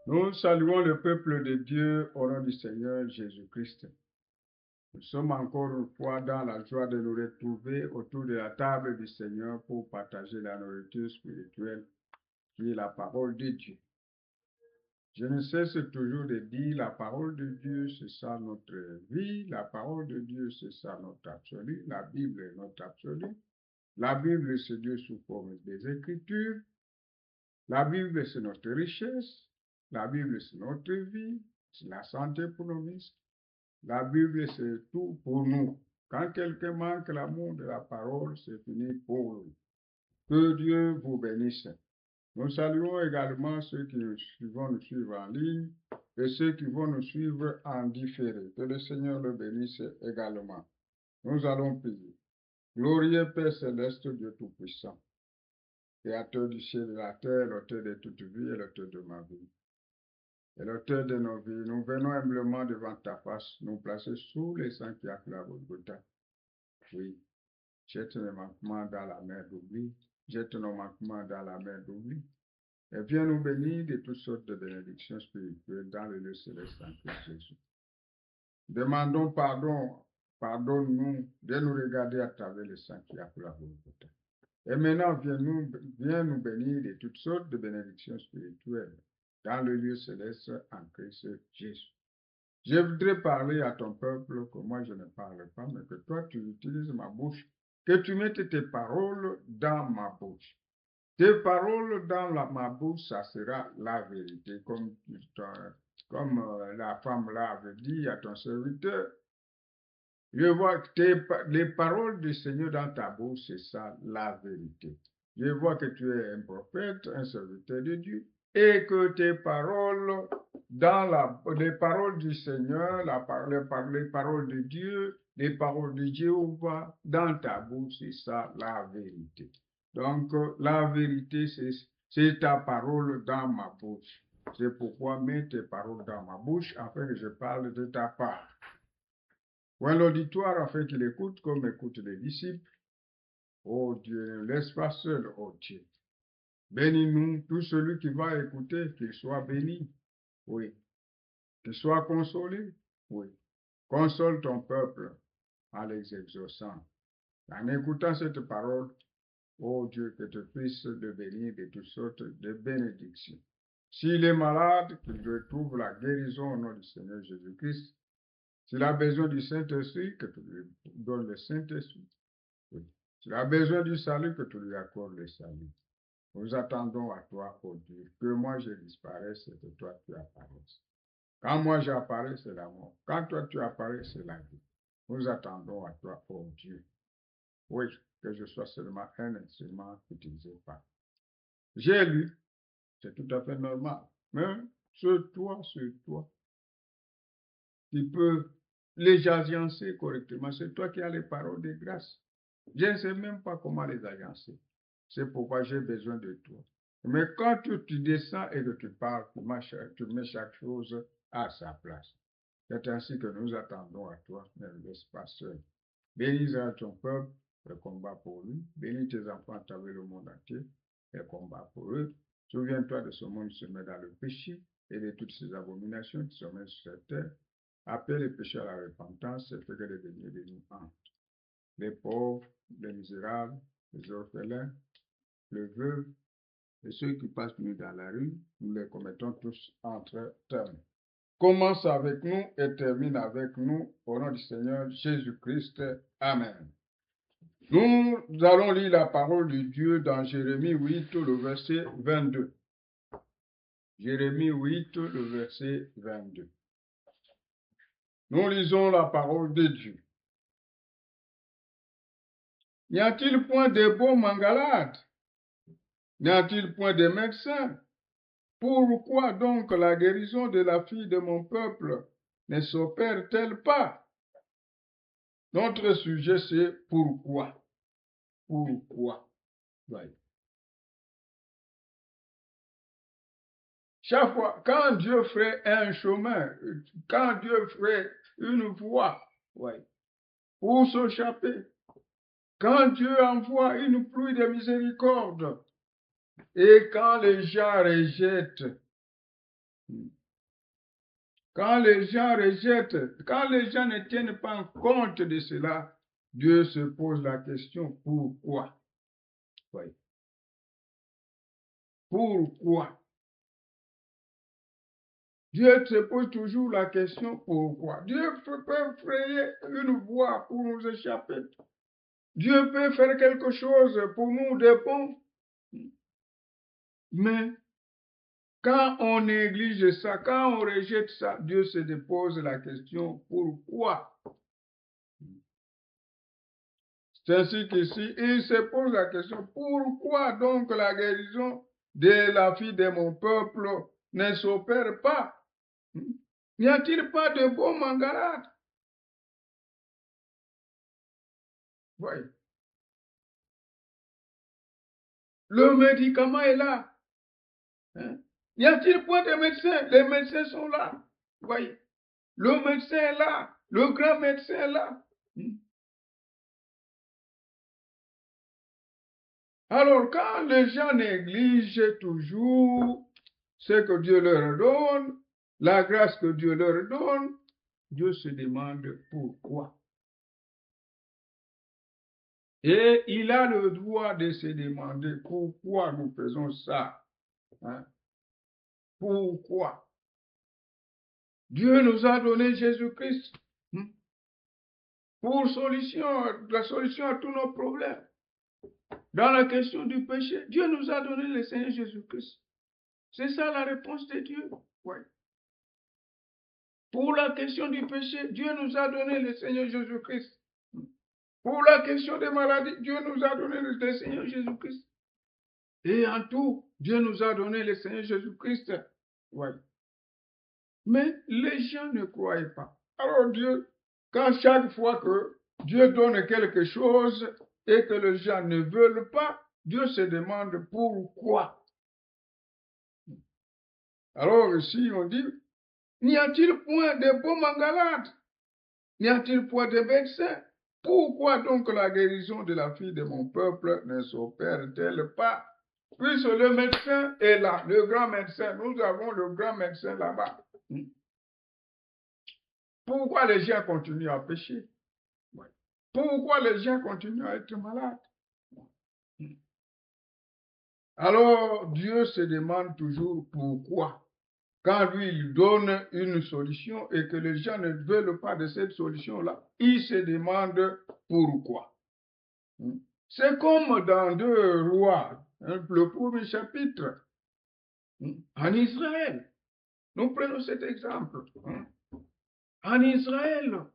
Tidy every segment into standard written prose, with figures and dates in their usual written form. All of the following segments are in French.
Nous saluons le peuple de Dieu au nom du Seigneur Jésus-Christ. Nous sommes encore une fois dans la joie de nous retrouver autour de la table du Seigneur pour partager la nourriture spirituelle qui est la parole de Dieu. Je ne cesse toujours de dire la parole de Dieu, c'est ça notre vie. La parole de Dieu, c'est ça notre absolu. La Bible est notre absolu. La Bible, c'est Dieu sous forme des Écritures. La Bible, c'est notre richesse. La Bible, c'est notre vie. C'est la santé pour nos muscles. La Bible, c'est tout pour nous. Quand quelqu'un manque l'amour de la parole, c'est fini pour lui. Que Dieu vous bénisse. Nous saluons également ceux qui vont nous suivre en ligne et ceux qui vont nous suivre en différé. Que le Seigneur le bénisse également. Nous allons prier. Glorieux Père céleste, Dieu Tout-Puissant, Créateur du ciel et de la terre, l'auteur de toute vie et l'auteur de ma vie. Et l'auteur de nos vies, nous venons humblement devant ta face, nous placer sous les sangs qui a la Golgotha. Oui, jette nos manquements dans la mer d'oubli, jette nos manquements dans la mer d'oubli, et viens nous bénir de toutes sortes de bénédictions spirituelles dans le lieu céleste en Christ Jésus. Demandons pardon, pardonne-nous de nous regarder à travers le sang qui a la Golgotha. Et maintenant, viens nous bénir de toutes sortes de bénédictions spirituelles dans le lieu céleste en Christ Jésus. Je voudrais parler à ton peuple que moi je ne parle pas, mais que toi tu utilises ma bouche, que tu mettes tes paroles dans ma bouche. Tes paroles dans ma bouche, ça sera la vérité, comme la femme là avait dit à ton serviteur. Je vois que les paroles du Seigneur dans ta bouche, c'est ça la vérité. Je vois que tu es un prophète, un serviteur de Dieu, et que tes paroles, les paroles du Seigneur, les paroles de Dieu, les paroles de Jéhovah, dans ta bouche, c'est ça la vérité. Donc, la vérité, c'est ta parole dans ma bouche. C'est pourquoi mets tes paroles dans ma bouche afin que je parle de ta part. Ou l'auditoire afin qu'il écoute comme écoutent les disciples. Oh Dieu, ne laisse pas seul, oh Dieu. Bénis-nous, tout celui qui va écouter, qu'il soit béni. Oui. Qu'il soit consolé. Oui. Console ton peuple en les exaucant. En écoutant cette parole, oh Dieu, que tu puisses le bénir de toutes sortes de bénédictions. S'il est malade, qu'il retrouve la guérison au nom du Seigneur Jésus-Christ. S'il a besoin du Saint-Esprit, que tu lui donnes le Saint-Esprit. Oui. S'il a besoin du salut, que tu lui accordes le salut. Nous attendons à toi, oh Dieu, que moi je disparaisse et que toi tu apparaisses. Quand moi j'apparais, c'est la mort. Quand toi tu apparais, c'est la vie. Nous attendons à toi, oh Dieu. Oui, que je sois seulement un instrument utilisé par. J'ai lu, c'est tout à fait normal. Mais c'est toi qui peux les agencer correctement. C'est toi qui as les paroles de grâce. Je ne sais même pas comment les agencer. C'est pourquoi j'ai besoin de toi. Mais quand tu descends et que tu parles, tu mets chaque chose à sa place. C'est ainsi que nous attendons à toi, ne le laisse pas seul. Bénis à ton peuple, le combat pour lui. Bénis tes enfants à travers le monde entier, le combat pour eux. Souviens-toi de ce monde qui se met dans le péché et de toutes ces abominations qui se mettent sur cette terre. Appelle les pécheurs à la repentance et fais que les deniers de nous entrent. Les pauvres, les misérables, les orphelins, les veuves et ceux qui passent nuit dans la rue, nous les commettons tous entre termes. Commence avec nous et termine avec nous au nom du Seigneur Jésus-Christ. Amen. Nous allons lire la parole de Dieu dans Jérémie 8, le verset 22. Jérémie 8, le verset 22. Nous lisons la parole de Dieu. N'y a-t-il point de bons mangalades? N'y a-t-il point de médecins? Pourquoi donc la guérison de la fille de mon peuple ne s'opère-t-elle pas? Notre sujet, c'est pourquoi. Pourquoi? Ouais. Chaque fois, quand Dieu ferait un chemin, quand Dieu ferait une voie, ouais, pour s'échapper, quand Dieu envoie une pluie de miséricorde, et quand les gens rejettent Quand les gens rejettent, quand les gens ne tiennent pas compte de cela, Dieu se pose la question, pourquoi? Oui. Pourquoi? Dieu se pose toujours la question, pourquoi? Dieu peut frayer une voie pour nous échapper. Dieu peut faire quelque chose pour nous de bon. Mais quand on néglige ça, quand on rejette ça, Dieu se pose la question, pourquoi? C'est ainsi qu'ici, il se pose la question, pourquoi donc la guérison de la fille de mon peuple ne s'opère pas? N'y a-t-il pas de baume en Galate? Oui. Le médicament est là. N'y a-t-il pas de médecins? Les médecins sont là. Oui. Le médecin est là. Le grand médecin est là. Alors, quand les gens négligent toujours ce que Dieu leur donne, la grâce que Dieu leur donne, Dieu se demande pourquoi. Et il a le droit de se demander pourquoi nous faisons ça. Pourquoi? Dieu nous a donné Jésus-Christ pour la solution à tous nos problèmes. Dans la question du péché, Dieu nous a donné le Seigneur Jésus-Christ. C'est ça la réponse de Dieu. Oui. Pour la question du péché, Dieu nous a donné le Seigneur Jésus-Christ. Pour la question des maladies, Dieu nous a donné le Seigneur Jésus-Christ. Et en tout, Dieu nous a donné le Seigneur Jésus-Christ. Oui. Mais les gens ne croyaient pas. Alors Dieu, quand chaque fois que Dieu donne quelque chose et que les gens ne veulent pas, Dieu se demande pourquoi. Alors ici, on dit, n'y a-t-il point de baume en Galate? N'y a-t-il point de médecin? Pourquoi donc la guérison de la fille de mon peuple ne s'opère-t-elle pas? Puisque le médecin est là, le grand médecin, nous avons le grand médecin là-bas. Pourquoi les gens continuent à pécher? Pourquoi les gens continuent à être malades? Alors Dieu se demande toujours pourquoi. Quand lui, il donne une solution et que les gens ne veulent pas de cette solution-là, il se demande pourquoi. C'est comme dans 2 Rois, le premier chapitre, en Israël. Nous prenons cet exemple. En Israël,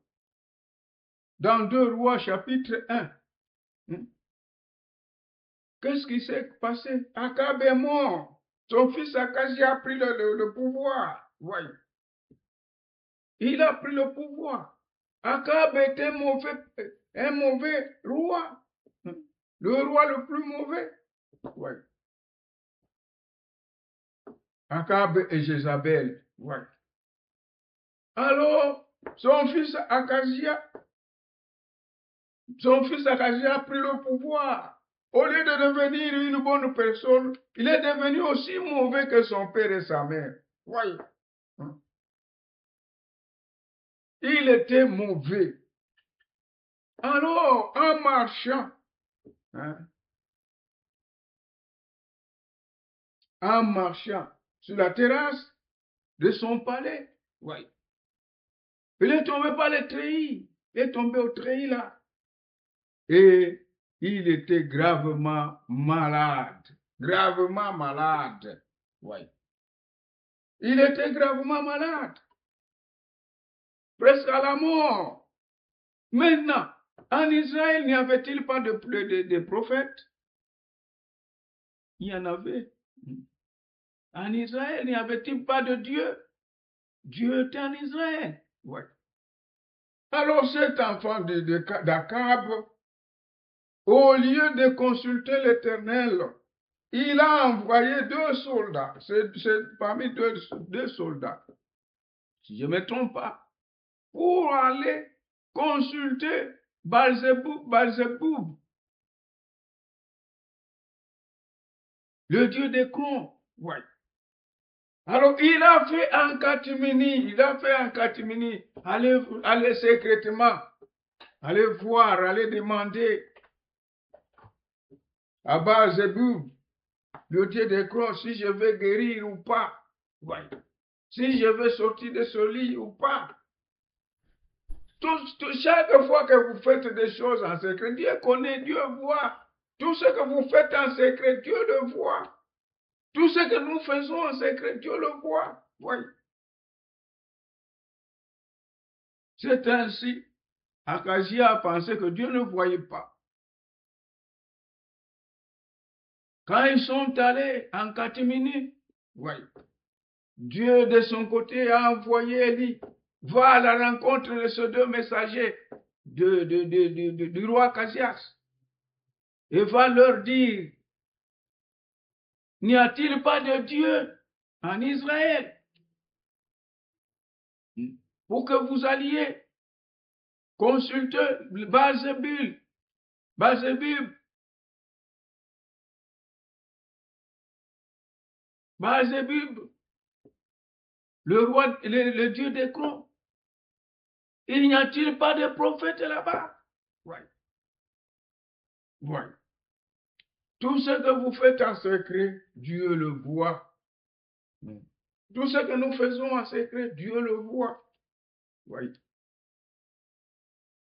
dans 2 Rois chapitre 1, qu'est-ce qui s'est passé? Akab est mort. Son fils Akazia a pris le pouvoir. Voyez. Il a pris le pouvoir. Akab était un mauvais roi. Le roi le plus mauvais. Ouais. Akab et Jézabel. Ouais. Alors, son fils Akazia a pris le pouvoir. Au lieu de devenir une bonne personne, il est devenu aussi mauvais que son père et sa mère. Voyez. Il était mauvais. Alors, en marchant, sur la terrasse de son palais, oui. Il est tombé par les treillis. Il est tombé au treillis là. Et il était gravement malade. Gravement malade. Oui. Il était gravement malade. Presque à la mort. Maintenant, en Israël, n'y avait-il pas de prophètes? Il y en avait. En Israël, n'y avait-il pas de Dieu? Dieu était en Israël. Ouais. Alors cet enfant d'Akab, au lieu de consulter l'Éternel, il a envoyé 2 soldats. C'est parmi deux soldats, si je ne me trompe pas, pour aller consulter Baal-Zeboub, le dieu des crons. Ouais. Alors, il a fait en catimini, aller secrètement, aller voir, aller demander à Baal-Zébub, le Dieu des croix, si je vais guérir ou pas. Ouais. Si je vais sortir de ce lit ou pas. Chaque fois que vous faites des choses en secret, Dieu connaît, Dieu voit. Tout ce que vous faites en secret, Dieu le voit. Tout ce que nous faisons en secret, Dieu le voit. Oui. C'est ainsi. Akazia a pensé que Dieu ne voyait pas. Quand ils sont allés en catimini, oui, Dieu de son côté a envoyé Élie, va à la rencontre de ces deux messagers du roi Akasias et va leur dire, n'y a-t-il pas de Dieu en Israël pour que vous alliez consulter Baal-Zébub, le roi, le Dieu des crons. Il n'y a-t-il pas de prophète là-bas? Oui. Oui. Tout ce que vous faites en secret, Dieu le voit. Tout ce que nous faisons en secret, Dieu le voit. Oui.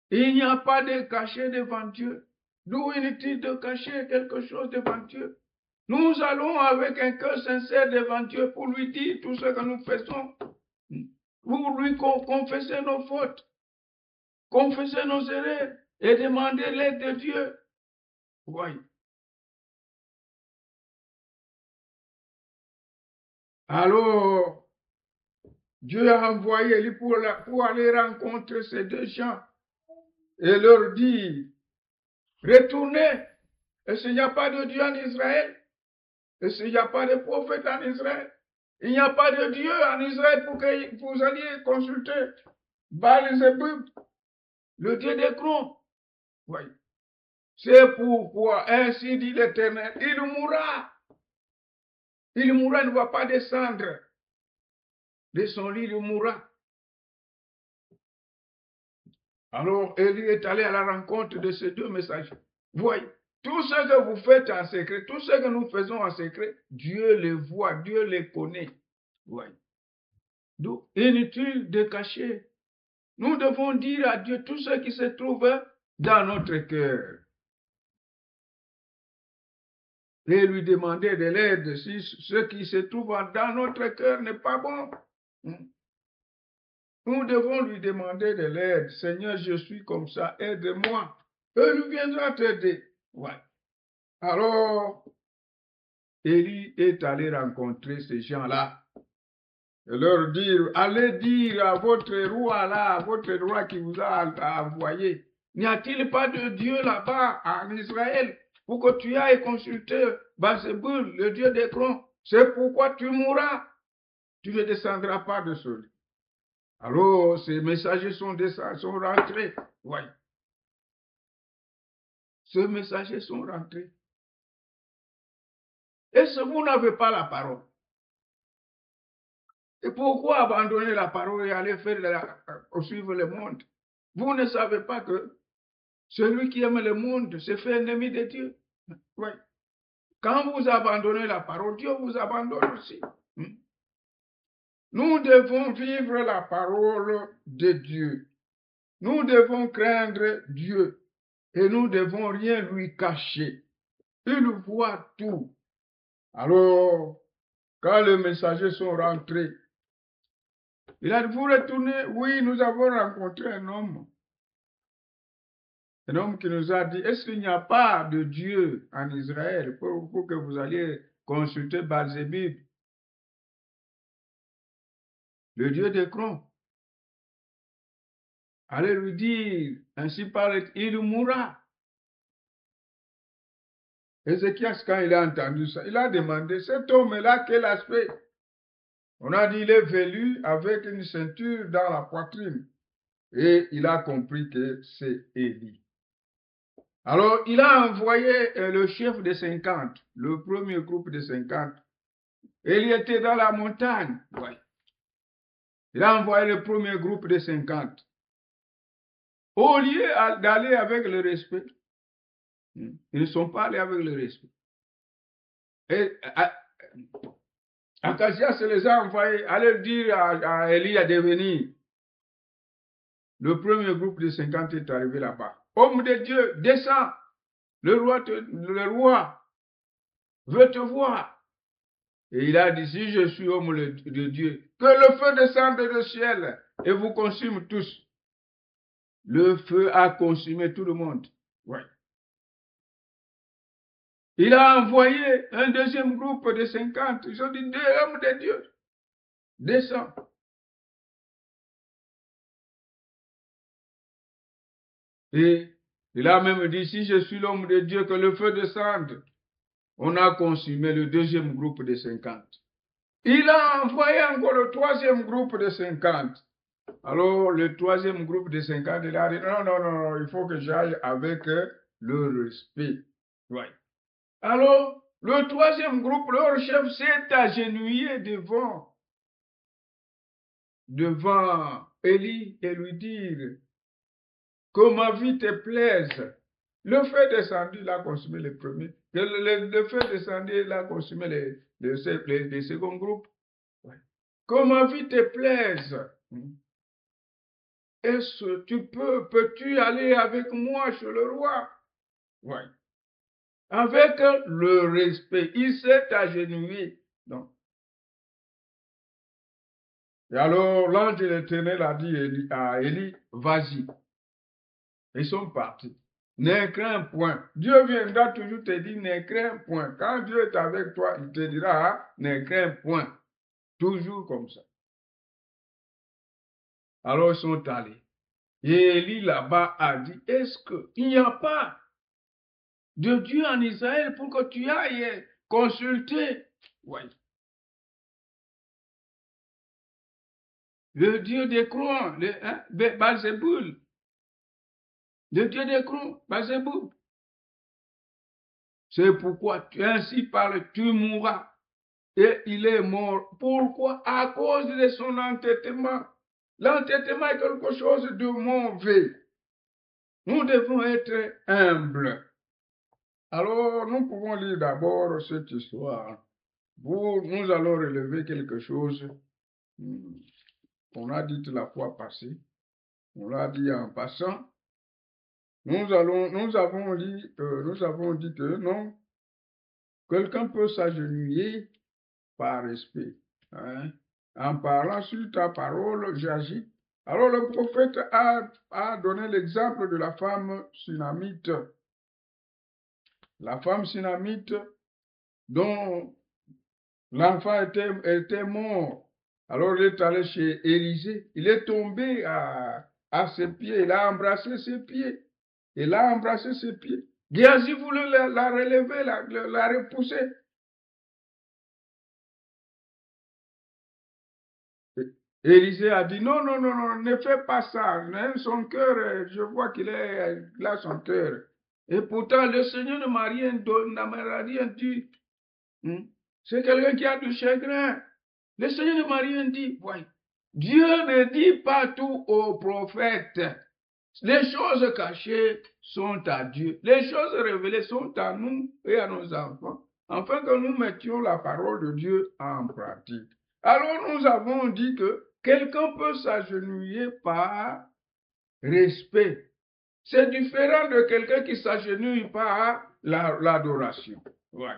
Il n'y a pas de cachet devant Dieu. D'où inutile de cacher quelque chose devant Dieu? Nous allons avec un cœur sincère devant Dieu pour lui dire tout ce que nous faisons. Pour lui confesser nos fautes, confesser nos erreurs et demander l'aide de Dieu. Oui. Alors, Dieu a envoyé Élie pour aller rencontrer ces deux gens et leur dire, retournez, est-ce qu'il n'y a pas de Dieu en Israël? Est-ce qu'il n'y a pas de prophète en Israël? Il n'y a pas de Dieu en Israël pour que vous alliez consulter Baal-Zébub, le Dieu des crons. Oui. C'est pourquoi, ainsi dit l'Éternel, il mourra. Il mourra, il ne va pas descendre de son lit, il mourra. Alors, Élie est allé à la rencontre de ces deux messagers. Voyez, tout ce que vous faites en secret, tout ce que nous faisons en secret, Dieu les voit, Dieu les connaît. Voyez. Donc, inutile de cacher. Nous devons dire à Dieu tout ce qui se trouve dans notre cœur. Et lui demander de l'aide si ce qui se trouve dans notre cœur n'est pas bon. Nous devons lui demander de l'aide. Seigneur, je suis comme ça, aide-moi. Et lui viendra t'aider. Ouais. Alors, Élie est allé rencontrer ces gens-là et leur dire, allez dire à votre roi là, à votre roi qui vous a envoyé, n'y a-t-il pas de Dieu là-bas en Israël pour que tu ailles consulter Baal-Zébub, le Dieu des crons? C'est pourquoi tu mourras. Tu ne descendras pas de ce lit. Alors, ces messagers sont rentrés. Oui. Ces messagers sont rentrés. Et si vous n'avez pas la parole, et pourquoi abandonner la parole et aller suivre le monde? Vous ne savez pas que celui qui aime le monde se fait ennemi de Dieu. Oui. Quand vous abandonnez la parole, Dieu vous abandonne aussi. Nous devons vivre la parole de Dieu. Nous devons craindre Dieu et nous ne devons rien lui cacher. Il voit tout. Alors, quand les messagers sont rentrés, il a dit, vous retournez? Oui, nous avons rencontré un homme qui nous a dit, est-ce qu'il n'y a pas de Dieu en Israël pour que vous alliez consulter Baal-Zébub, le Dieu des crons? Allez lui dire, ainsi parle, il mourra. Ézéchias, quand il a entendu ça, il a demandé, cet homme-là, quel aspect? On a dit, il est velu avec une ceinture dans la poitrine. Et il a compris que c'est Élie. Alors, il a envoyé le chef des 50, le premier groupe des 50, Élie était dans la montagne. Ouais. Il a envoyé le premier groupe de 50. Au lieu d'aller avec le respect, ils ne sont pas allés avec le respect. Et Acacias les a envoyés, aller dire à Élie de venir. Le premier groupe de 50 est arrivé là-bas. Homme de Dieu, descends. Le roi veut te voir. Et il a dit, si je suis homme de Dieu, que le feu descende du ciel et vous consume tous. Le feu a consumé tout le monde. Ouais. Il a envoyé un deuxième groupe de 50. Ils ont dit, deux hommes de Dieu, descends. Et il a même dit, si je suis l'homme de Dieu, que le feu descende. On a consumé le deuxième groupe de 50. Il a envoyé encore le troisième groupe de 50. Alors, le troisième groupe de 50, il a dit, non, non, non, il faut que j'aille avec le respect. Ouais. Alors, le troisième groupe, leur chef s'est agenouillé devant Élie et lui dire, que ma vie te plaise. Le feu descendu, il a consumé les premiers. Le feu descendu, il a consumé les seconds groupes. Ouais. Que ma vie te plaise. Est-ce que peux-tu aller avec moi chez le roi? Oui. Avec le respect. Il s'est agenouillé. Donc. Et alors, l'ange de l'Éternel a dit à Élie, vas-y. Ils sont partis. Ne crains point. Dieu viendra toujours te dire, ne crains point. Quand Dieu est avec toi, il te dira, ne crains point. Toujours comme ça. Alors ils sont allés. Et Élie là-bas a dit, est-ce qu'il n'y a pas de Dieu en Israël pour que tu ailles consulter? Oui. Le Dieu des crons, Baal-Zéboul. Le Dieu des crons, Baal-Zéboul. C'est pourquoi ainsi parle, tu mourras. Et il est mort. Pourquoi? À cause de son entêtement. L'entêtement est quelque chose de mauvais. Nous devons être humbles. Alors, nous pouvons lire d'abord cette histoire. Nous allons relever quelque chose qu'on a dit la fois passée. On l'a dit en passant. Nous avons dit que non, quelqu'un peut s'agenouiller par respect. Hein? En parlant sur ta parole, j'agis. Alors le prophète a donné l'exemple de la femme sunamite. La femme sunamite dont l'enfant était mort. Alors il est allé chez Élisée. Il est tombé à ses pieds. Il a embrassé ses pieds. Il a embrassé ses pieds. Géasi voulait la relever, la repousser. Élisée a dit, non, non, non, non, ne fais pas ça. Son cœur, je vois qu'il a son cœur. Et pourtant, le Seigneur ne m'a rien donné, ne m'a rien dit. C'est quelqu'un qui a du chagrin. Le Seigneur ne m'a rien dit. Ouais. Dieu ne dit pas tout aux prophètes. Les choses cachées sont à Dieu. Les choses révélées sont à nous et à nos enfants, afin que nous mettions la parole de Dieu en pratique. Alors nous avons dit que quelqu'un peut s'agenouiller par respect. C'est différent de quelqu'un qui s'agenouille par l'adoration. Ouais.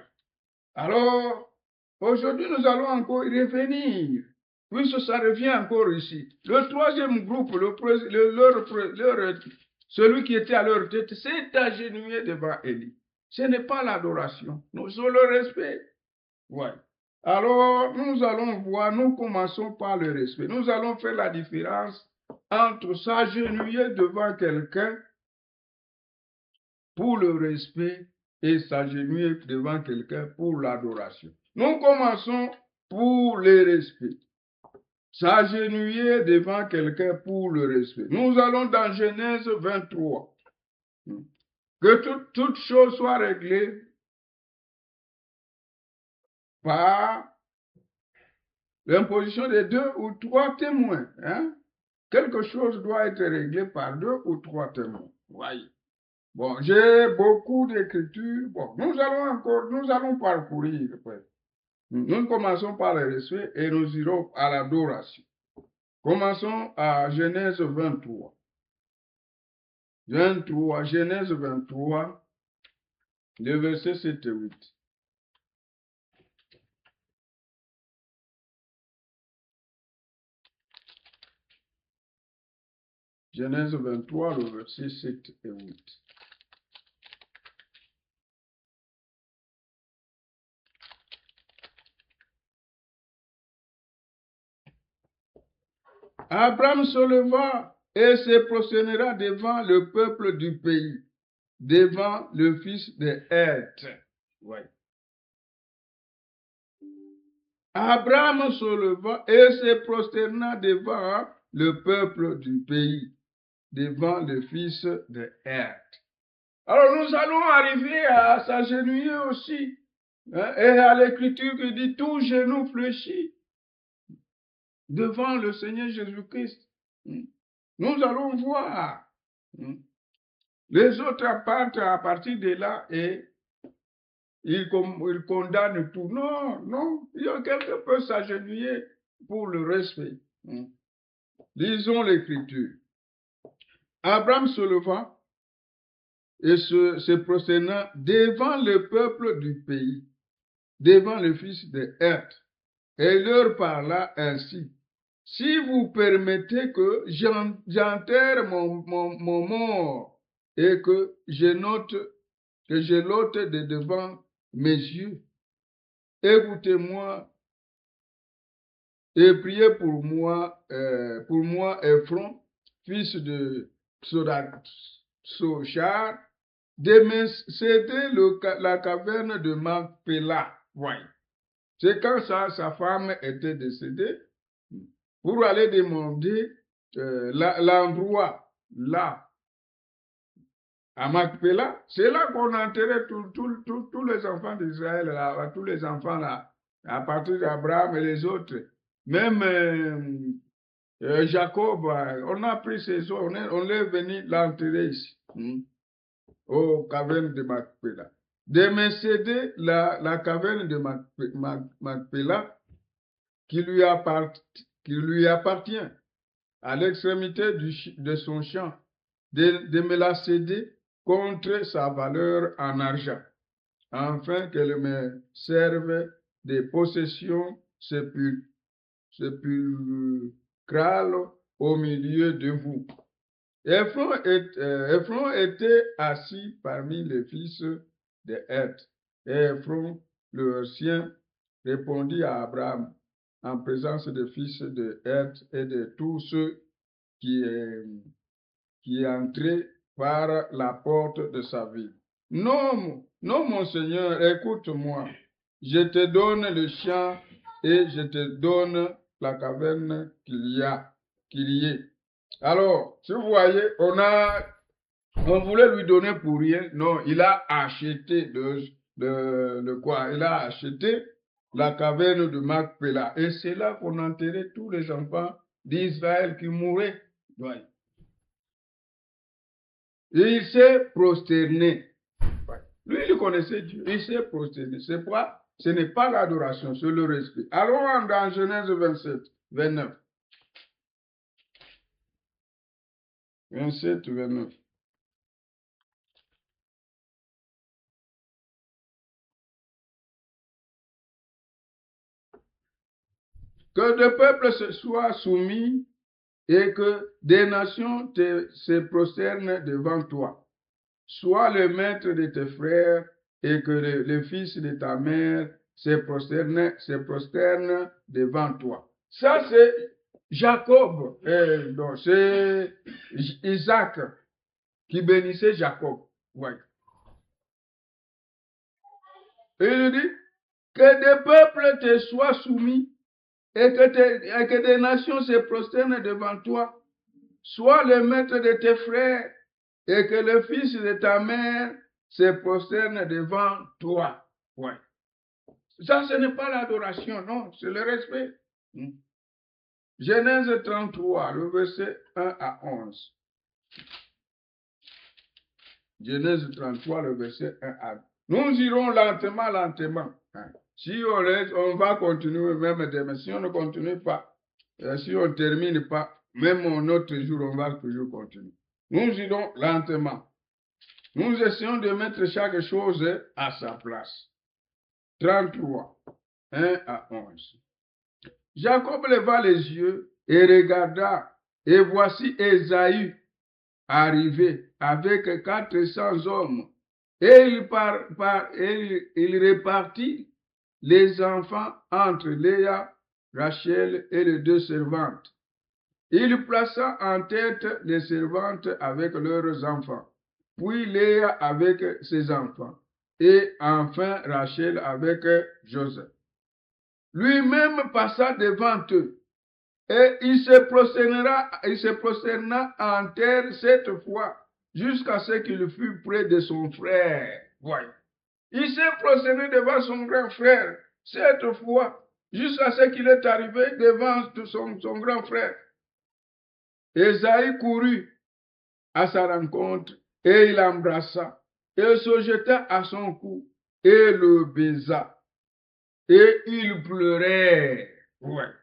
Alors, aujourd'hui, nous allons encore y revenir, puisque ça revient encore ici. Le troisième groupe, celui qui était à leur tête, s'est agenouillé devant Élie. Ce n'est pas l'adoration, c'est le respect. Ouais. Alors, nous allons voir, nous commençons par le respect. Nous allons faire la différence entre s'agenouiller devant quelqu'un pour le respect et s'agenouiller devant quelqu'un pour l'adoration. Nous commençons pour le respect. S'agenouiller devant quelqu'un pour le respect. Nous allons dans Genèse 23. Que toute chose soit réglée par L'imposition de 2 ou 3 témoins. Hein? Quelque chose doit être réglé par 2 ou 3 témoins. Voyez. Bon, j'ai beaucoup d'écritures. Bon, nous allons parcourir. Nous commençons par le respect et nous irons à l'adoration. Commençons à Genèse 23. Genèse 23, le verset 7 et 8. Genèse 23, le verset 7 et 8. Abraham se leva et se prosternera devant le peuple du pays, devant le fils de Heth. Ouais. Abraham se leva et se prosterna devant le peuple du pays, devant le fils de Heth. Alors nous allons arriver à s'agenouiller aussi, hein, et à l'écriture qui dit tout genou fléchit devant le Seigneur Jésus-Christ. Nous allons voir. Les autres partent à partir de là et ils condamnent tout. Non, non, il y a quelqu'un qui peut s'agenouiller pour le respect. Lisons l'écriture. Abraham se leva et se prosterna devant le peuple du pays, devant le fils de Heth, et leur parla ainsi. Si vous permettez que j'enterre mon mort et que je l'ôte de devant mes yeux, écoutez-moi et priez pour moi, Ephron, fils de Sochar, de me céder la caverne de Macpéla. Ouais. C'est quand sa femme était décédée, pour aller demander l'endroit là, à Macpéla. C'est là qu'on enterrait tous les enfants d'Israël, tous les enfants là, à partir d'Abraham et les autres. Même Jacob, on a pris ses os, on est venu l'enterrer ici, aux cavernes de Macpéla. De me céder la caverne de Macpéla qui lui appartient à l'extrémité de son champ, de me la céder contre sa valeur en argent, afin qu'elle me serve de possession sépulcrale au milieu de vous. Ephron était assis parmi les fils de Heth. Et Ephron, le sien, répondit à Abraham en présence des fils de Heth et de tous ceux qui entraient par la porte de sa ville. Non, non, mon Seigneur, écoute-moi. Je te donne le champ et je te donne la caverne qu'il y ait. Alors, si vous voyez, on voulait lui donner pour rien. Non, il a acheté de quoi? Il a acheté la caverne de Macpéla. Et c'est là qu'on enterrait tous les enfants d'Israël qui mouraient. Ouais. Et il s'est prosterné. Ouais. Lui, il connaissait Dieu. Il s'est prosterné. C'est quoi? Ce n'est pas l'adoration, c'est le respect. Allons dans Genèse 27, 29. 27, 29. Que de peuples se soient soumis et que des nations se prosternent devant toi. Sois le maître de tes frères et que les fils de ta mère se prosternent devant toi. Ça, c'est Jacob, donc c'est Isaac qui bénissait Jacob. Ouais. Et il dit que des peuples te soient soumis et que des nations se prosternent devant toi. Sois le maître de tes frères et que le fils de ta mère se prosterne devant toi. Ouais. Ça, ce n'est pas l'adoration, non, c'est le respect. Genèse 33, le verset 1 à 11. Genèse 33, le verset 1 à 11. Nous irons lentement, lentement. Si on va continuer même demain, si on ne continue pas, si on ne termine pas, même un autre jour, on va toujours continuer. Nous irons lentement. Nous essayons de mettre chaque chose à sa place. 33, 1 à 11. Jacob leva les yeux et regarda, et voici Ésaü arrivé avec 400 hommes. Et il répartit les enfants entre Léa, Rachel et les 2 servantes. Il plaça en tête les servantes avec leurs enfants, puis Léa avec ses enfants, et enfin Rachel avec Joseph. Lui-même passa devant eux, et il se prosterna en terre 7 fois, jusqu'à ce qu'il fût près de son frère. Voyez. Il s'est prosterné devant son grand frère 7 fois, jusqu'à ce qu'il est arrivé devant son grand frère. Ésaü courut à sa rencontre, et il l'embrassa, et se jeta à son cou, et le baisa. Et il pleurait. Ouais.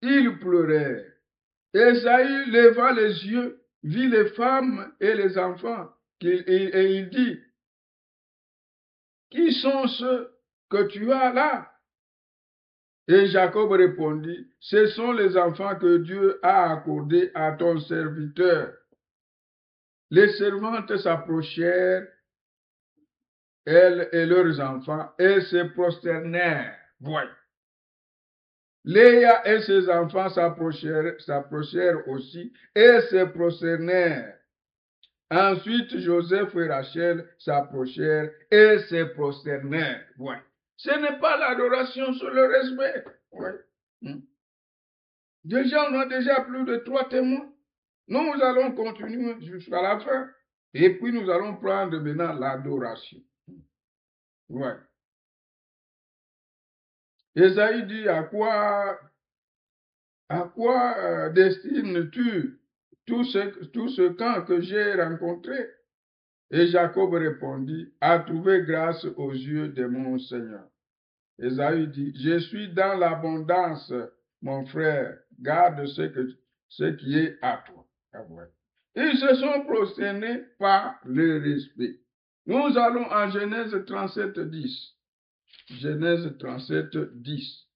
Il pleurait. Ésaü leva les yeux, vit les femmes et les enfants, et il dit, qui sont ceux que tu as là? Et Jacob répondit, ce sont les enfants que Dieu a accordés à ton serviteur. Les servantes s'approchèrent, elles et leurs enfants, et se prosternèrent. Voyez. Léa et ses enfants s'approchèrent aussi et se prosternèrent. Ensuite, Joseph et Rachel s'approchèrent et se prosternèrent. Ouais. Ce n'est pas l'adoration sur le respect. Ouais. Déjà, on a déjà plus de 3 témoins. Nous allons continuer jusqu'à la fin. Et puis, nous allons prendre maintenant l'adoration. Ouais. Ésaïe dit, à quoi destines-tu tout ce camp que j'ai rencontré? Et Jacob répondit, à trouver grâce aux yeux de mon Seigneur. Ésaü dit, je suis dans l'abondance, mon frère, garde ce qui est à toi. Ils se sont prosternés par le respect. Nous allons en Genèse 37, 10. Genèse 37, 10.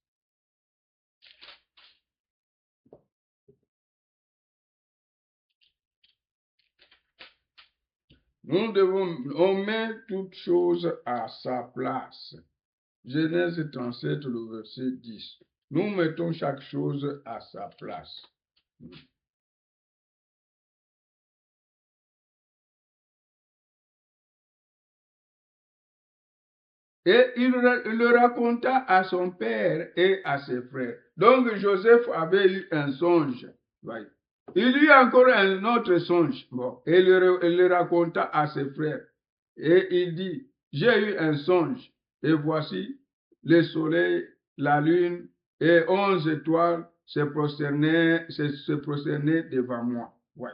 On met toutes choses à sa place. Genèse 37, le verset 10. Nous mettons chaque chose à sa place. Et il le raconta à son père et à ses frères. Donc Joseph avait eu un songe. Il eut encore un autre songe. Bon, et il le raconta à ses frères. Et il dit, j'ai eu un songe. Et voici le soleil, la lune et 11 étoiles se prosternaient devant moi. Ouais.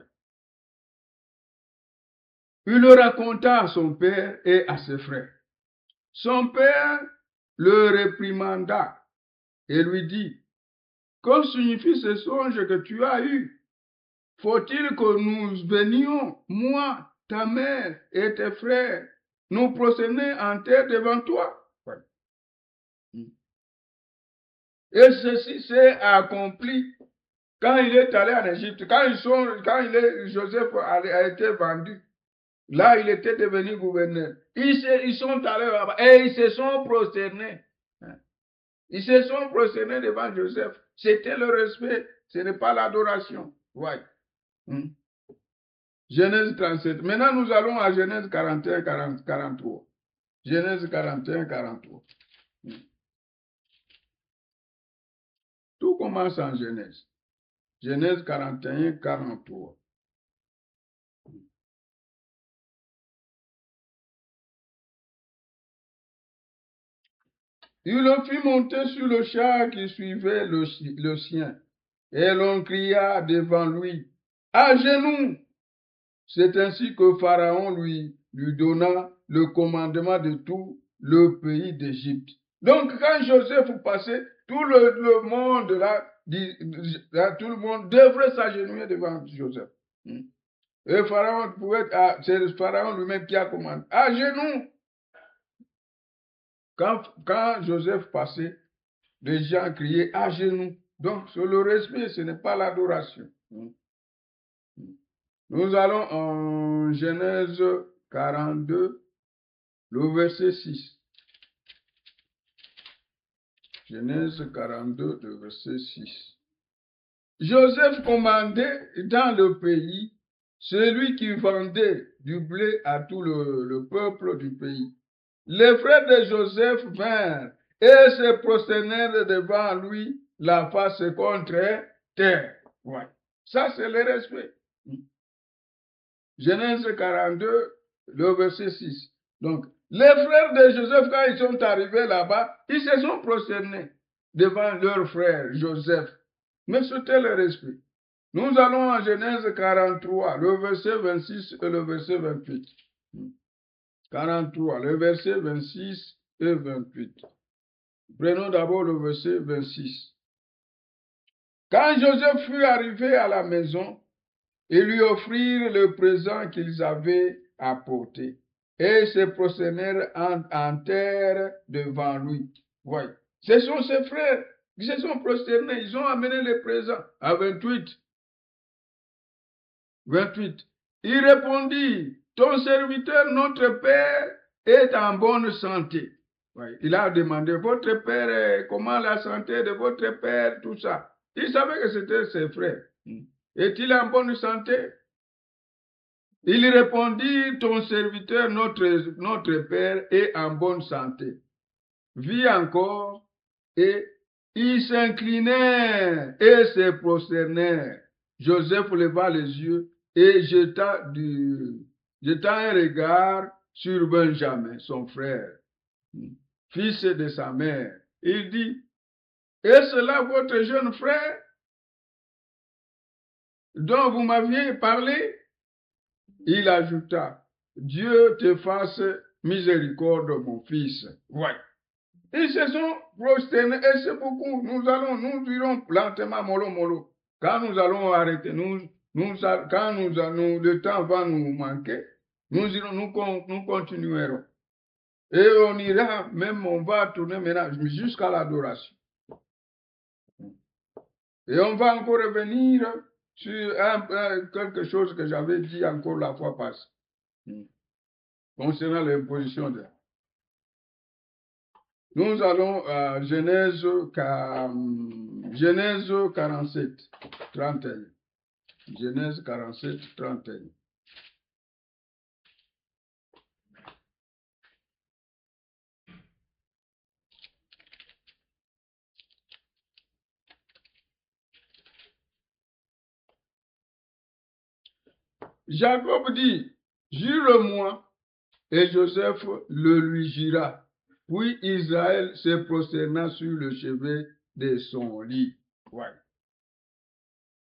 Il le raconta à son père et à ses frères. Son père le réprimanda et lui dit, que signifie ce songe que tu as eu? Faut-il que nous venions, moi, ta mère et tes frères, nous prosterner en terre devant toi? Et ceci s'est accompli quand il est allé en Égypte, Joseph a été vendu. Là, il était devenu gouverneur. Ils sont allés là-bas et ils se sont prosternés. Ils se sont prosternés devant Joseph. C'était le respect, ce n'est pas l'adoration. Ouais. Genèse 37. Maintenant, nous allons à Genèse 41, 43. Genèse 41, 43. Tout commence en Genèse. Genèse 41, 43. Il le fit monter sur le char qui suivait le sien, et l'on cria devant lui, à genoux. C'est ainsi que Pharaon lui donna le commandement de tout le pays d'Égypte. Donc, quand Joseph passait, tout le monde tout le monde devrait s'agenouiller devant Joseph. Et Pharaon c'est Pharaon lui-même qui a commandé. À genoux. Quand Joseph passait, les gens criaient à genoux. Donc, c'est le respect, ce n'est pas l'adoration. Nous allons en Genèse 42, le verset 6. Genèse 42, le verset 6. Joseph commandait dans le pays celui qui vendait du blé à tout le peuple du pays. Les frères de Joseph vinrent et se prosternèrent devant lui, la face contre terre. Ouais. Ça, c'est le respect. Genèse 42, le verset 6. Donc, les frères de Joseph, quand ils sont arrivés là-bas, ils se sont prosternés devant leur frère Joseph. Mais c'était le respect. Nous allons en Genèse 43, le verset 26 et le verset 28. 43, le verset 26 et 28. Prenons d'abord le verset 26. Quand Joseph fut arrivé à la maison, ils lui offrirent le présent qu'ils avaient apporté et se prosternèrent en terre devant lui. Voyez, ce sont ses frères qui se sont prosternés, ils ont amené le présent à 28. 28. Il répondit, ton serviteur, notre père, est en bonne santé. Ouais. Il a demandé, votre père, comment la santé de votre père, tout ça. Il savait que c'était ses frères. Est-il en bonne santé? Il répondit, ton serviteur, notre père, est en bonne santé. Vit encore, et il s'inclinait et se prosternait. Joseph leva les yeux et jeta un regard sur Benjamin, son frère, fils de sa mère. Il dit, est-ce là votre jeune frère dont vous m'aviez parlé? Il ajouta, Dieu te fasse miséricorde, mon fils. Ouais. Ils se sont prosternés et c'est beaucoup. Nous irons lentement, mollo, mollo. Quand nous allons arrêter, quand le temps va nous manquer, nous continuerons. Et on ira, même on va tourner maintenant jusqu'à l'adoration. Et on va encore revenir sur quelque chose que j'avais dit encore la fois passée. Concernant l'imposition de... Nous allons à Genèse 47, 31. Genèse 47, 31. Jacob dit, jure-moi, et Joseph le lui jura. Puis Israël se prosterna sur le chevet de son lit. Ouais.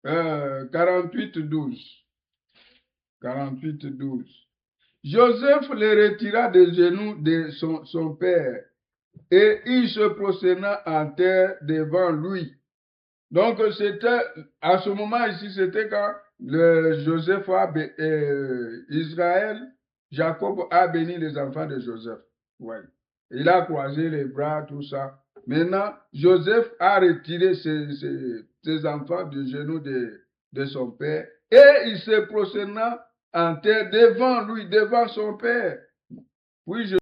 48, 12. 48, 12. Joseph le retira des genoux de son père et il se prosterna en terre devant lui. Donc, c'était, à ce moment ici, c'était quand Joseph Israël, Jacob a béni les enfants de Joseph. Ouais. Il a croisé les bras, tout ça. Maintenant, Joseph a retiré ses enfants du genou de son père et il se prosterna en terre devant lui, devant son père. Puis